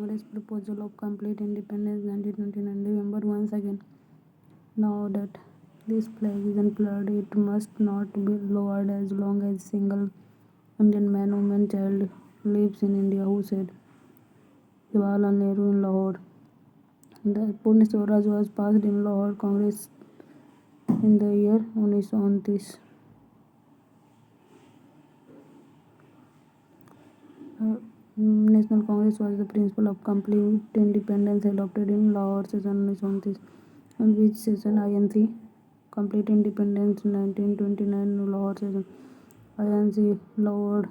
Congress proposal of complete independence 1929 November once again. Now that this flag is unfurled, it must not be lowered as long as single Indian man, woman, child lives in India, who said. Jawaharlal Nehru in Lahore. The Purna Swaraj was passed in Lahore Congress in the year 1929. National Congress was the principle of complete independence adopted in Lahore session 1929, on which session INC complete independence 1929 Lahore session. INC Lahore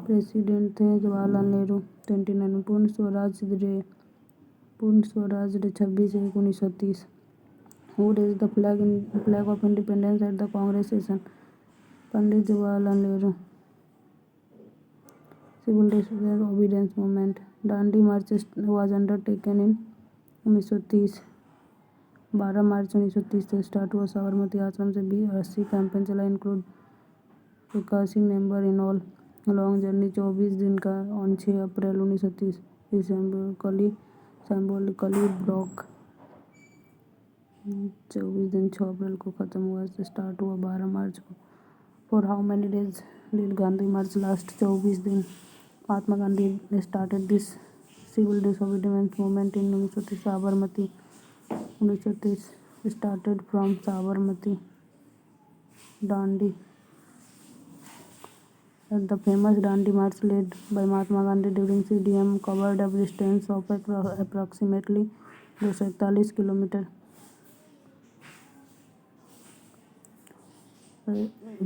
president थे जवाहरलाल नेहरू 29 पूर्ण Swaraj day 26/1/1930 who raised the flag of independence at the Congress session. Pandit Jawaharlal Nehru. Civil disobedience movement. Dandi March was undertaken in 1930. 12 मार्च 1930 से start हुआ साबरमती आश्रम से 80 campaign चला, include 81 member in all. Long journey 24 दिन का on 6 April 1930 symbolically block 24 दिन 6 अप्रैल को खत्म हुआ से स्टार्ट हुआ 12 मार्च को. For how many days did Gandhi march last? 24 दिन. Mahatma Gandhi started this civil disobedience movement in 1930. Sabarmati 1930 started from Sabarmati. Dandi. The famous Dandi March led by Mahatma Gandhi during CDM covered a distance of approximately 241 kilometers.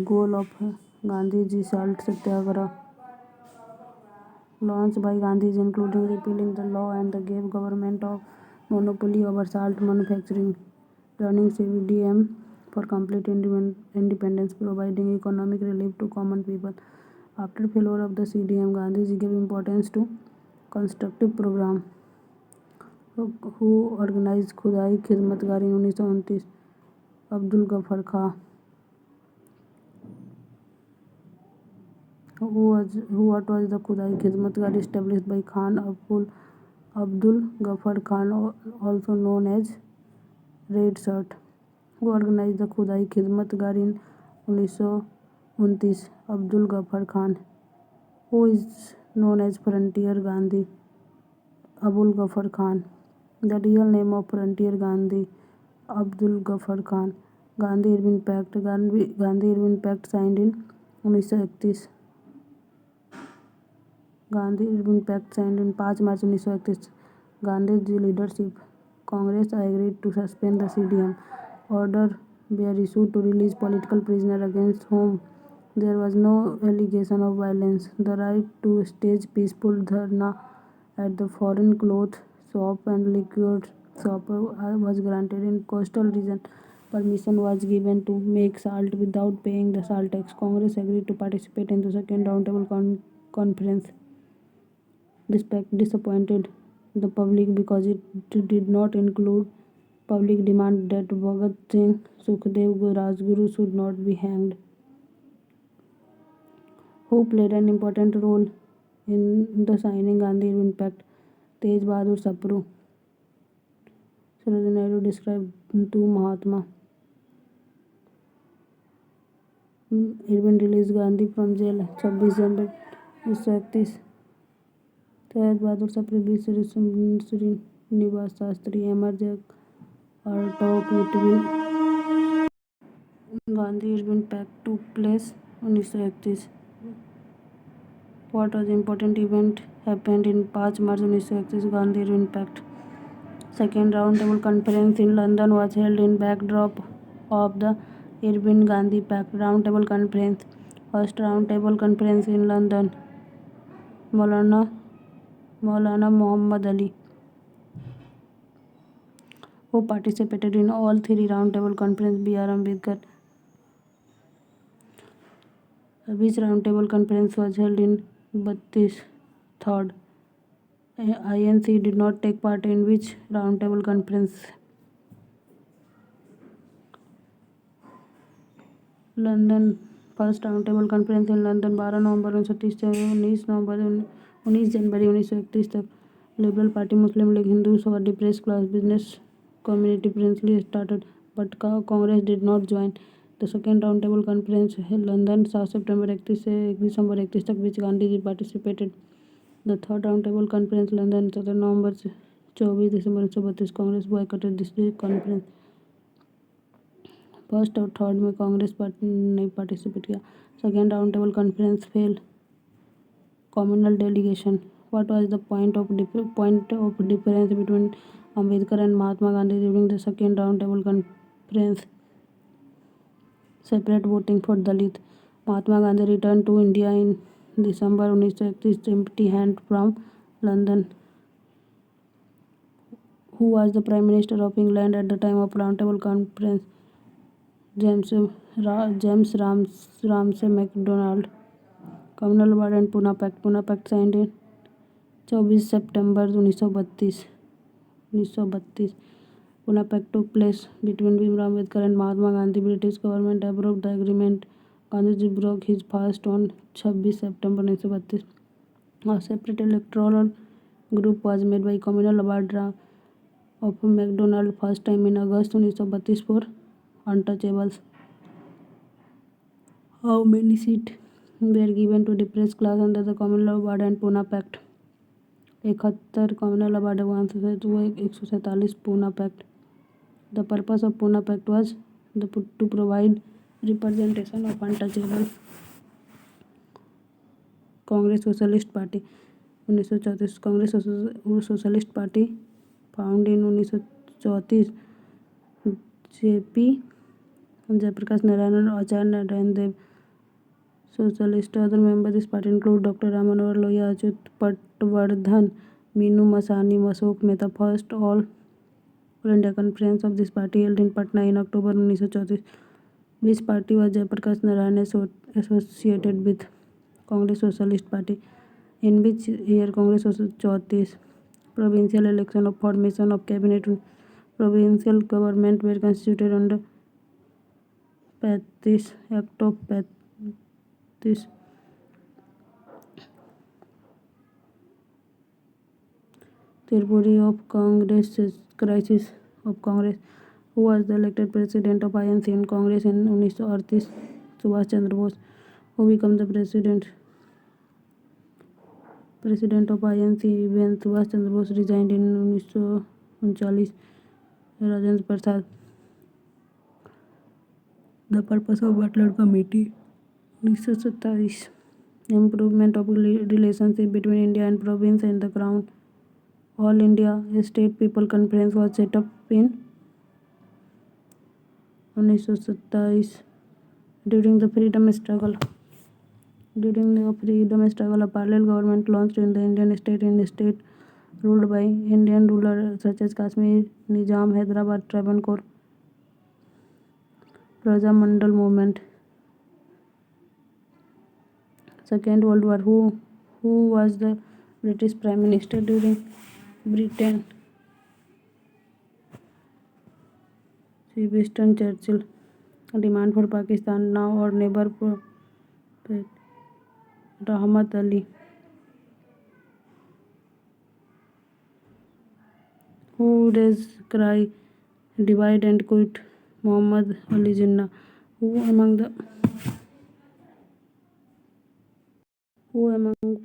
Goal of Gandhiji Salt Satyagraha. Launched by Gandhiji, including repealing the law and gave government of monopoly over salt manufacturing, running CDM for complete independence, providing economic relief to common people. After failure of the CDM, Gandhiji gave importance to constructive program. Who organized Khudai Khidmatgari in 1929? Abdul Ghaffar Khan. What was the Khudai Khidmatgar established by Khan Abdul Ghaffar Khan, also known as Red Shirt? Who organized the Khudai Khidmatgar in 1929? Abdul Ghaffar Khan. Who is known as Frontier Gandhi? Abul Ghaffar Khan. The real name of Frontier Gandhi, Abdul Ghaffar Khan. Gandhi-Irvin Pact. Gandhi-Irvin Pact signed in 1931. Gandhi-Irvin Pact signed in 5 March 1931. Gandhi's leadership. Congress agreed to suspend the CDM. Order were issued to release political prisoners against whom there was no allegation of violence. The right to stage peaceful dharna at the foreign cloth shop and liquor shop was granted in coastal region. Permission was given to make salt without paying the salt tax. Congress agreed to participate in the second roundtable conference. This pact disappointed the public because it did not include public demand that Bhagat Singh, Sukhdev, Rajguru should not be hanged. Who played an important role in the signing Gandhi-Irvin Pact? Tej Bahadur Sapru. Sarojini Naidu described two Mahatma. Irvin released Gandhi from jail 26 January 1931. Tej Bahadur Sapru, B. Srinivas Shastri emerged a talk between Gandhi-Irvin Pact took place in 1931. What was important event happened in 5 March 1931? Gandhi-Irvin Pact. Second roundtable conference in London was held in backdrop of the Irvin-Gandhi Pact. Roundtable conference. First roundtable conference in London. Maulana Muhammad Ali. Who participated in all three roundtable conferences? B.R. Ambedkar. Which roundtable conference was held in 33rd? INC did not take part in which roundtable conference? London. First roundtable conference in London 12 नवंबर 1930 से 19 नवंबर 19 जनवरी 1931 तक liberal party, मुस्लिम league, Hindu स्वार्थी, press class, business community princely started, but Congress did not join. The second roundtable conference held London 7 सितंबर 31 से 1 दिसंबर 31 तक बीच Gandhi ji participated. The third roundtable conference London 17 नवंबर से 24 दिसंबर 1932 Congress boycotted this conference. First और third में कांग्रेस नहीं participate किया. Second round table conference fail. Communal delegation. What was the point of difference between Ambedkar and Mahatma Gandhi during the second round table conference? Separate voting for Dalit. Mahatma Gandhi returned to India in December 1931 empty-handed from London. Who was the Prime Minister of England at the time of roundtable conference? James Ramsay MacDonald. Communal Award and Pune Pact. Pune Pact signed in 24 September 1932. Pune Pact took place between Bhimrao Ambedkar and Mahatma Gandhi. British government approved the agreement. Gandhiji broke his fast on 26 September 1932. A separate electoral group was made by Communal Award of MacDonald first time in August 1932 for untouchables. How many seats were given to depressed class under the Communal Award and Pune Pact? 71 Communal Award 147 Pune Pact. The purpose of Pune Pact was to provide representation of untouchable. Congress socialist party 1934. Congress socialist party found in 1934. JP Jayaprakash Narayan और Acharya Narayan Dev. Socialist. Other member this party include doctor Ram Manohar Lohia, Achyut Patwardhan, Minoo Masani, Ashok Mehta. First all India conference of this party held in Patna in October 1934. Which party was Jayaprakash Narayan associated with? Congress socialist party. In which year Congress 34. Provincial election of formation of cabinet. Provincial government were constituted under 35 act of 35. Tripuri of Congress. Crisis of Congress. Who was the elected president of INC in Congress in 1938? Subhash Chandra Bose. Who became the president of INC when Subhash Chandra Bose resigned in 1939? Rajendra Prasad. The purpose of Butler Committee 1927. Improvement of relationship between India and province and the Crown. All India State People Conference was set up in 1927. During the freedom struggle, a parallel government launched in the Indian state ruled by Indian rulers such as Kashmir, Nizam, Hyderabad, Travancore. Praja Mandal movement. Second World War. Who was the British Prime Minister during Britain? Winston Churchill. Demand for Pakistan now or never. Rahmat Ali. Who raised cry divide and quit? Muhammad Ali Jinnah. Who among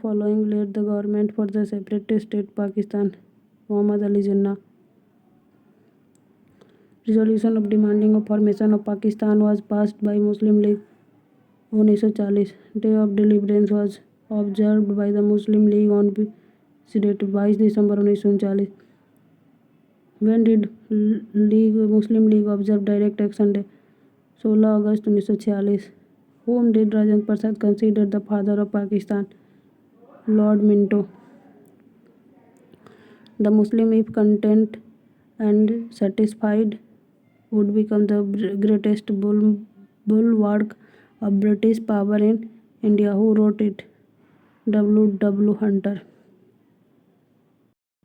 following led the government for the separate state Pakistan? Muhammad Ali Jinnah. Resolution of demanding of formation of Pakistan was passed by Muslim League 1940. Day of Deliverance was observed by the Muslim League on which date? 22 December 1940. When did Muslim League observe Direct Action Day? 16 August 1946. Whom did Rajendra Prasad consider the father of Pakistan? Lord Minto. The Muslim, if content and satisfied, would become the greatest bulwark of British power in India. Who wrote it? W. W. Hunter.